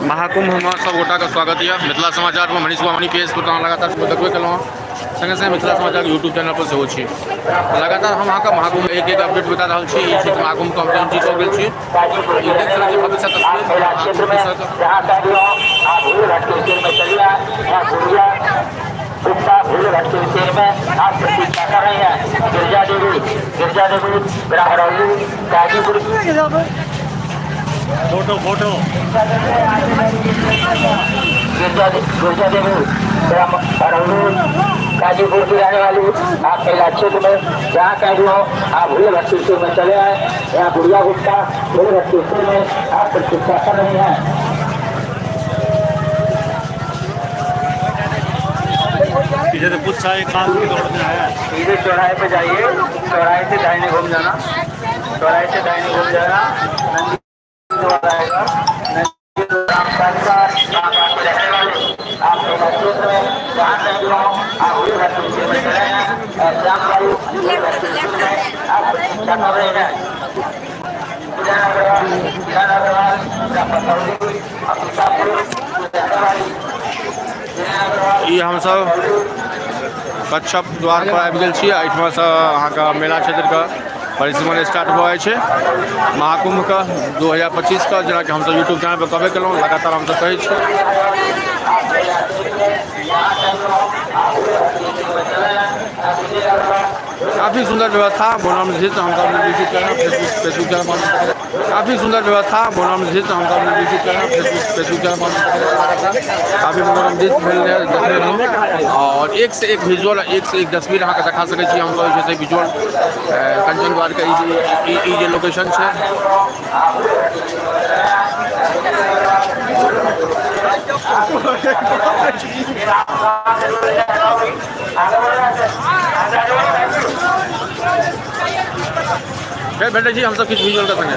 महाकुंभ में सब गोटा का स्वागत है। मिथिला समाचार में मनीष मनी पेज पर लगातार देखबे कलहुँ। संगे संगे मिथिला समाचार यूट्यूब चैनल पर सेहो छी। लगातार हम अहाँके महाकुंभ एक एक अपडेट बता रहा छी। ई चीज महाकुंभ के हम जीत हो गेल छी। ई देख सकैत छी भविष्य भूल घाट के विषय में आप प्रतीक्षा कर रहे हैं। गिरजा देवी ग्राहरौली गाजीपुर फोटो फोटो गिरजा देवी ग्राहरौली गाजीपुर की रहने वाली आप महिला क्षेत्र में जहाँ कह रही हो आप भूल घाट के विषय में चले आए। यहाँ गुड़िया गुप्ता भूल घाट के विषय में आप प्रतीक्षा कर रहे हैं। पीछे से कुछ एक काम की दौड़ में है। सीधे चौराहे पे जाइए, चौराहे से दाहिने घूम जाना, चौराहे से दाहिने घूम जाना। ई हम सब कच्छप द्वार पर आबि गेल छी। एहिठमा से अहाँके मेला क्षेत्र का परिसीमन स्टार्ट भऽ जाइ छै। महाकुंभ का 2025 का जेना कि हम सब यूट्यूब चैनल पर कहबे केलहुँ, लगातार हम सब कहै छी। काफ़ी सुंदर व्यवस्था बोनम हम सब विजिट करना फेसबुक चैनल पर। काफ़ी सुंदर व्यवस्था बोनम हम सब विजिट करना फेसबुक चैनल पर। काफ़ी मनोरंजित भेल देखने रहूँ और एक से एक विजुअल, एक से एक तस्वीर अहाँ के देखा सकैत छी। हम सब जैसे विजुअल कंचन द्वार के ई लोकेशन है। फिर बेटे जी हम सब किस विजुअल का संगे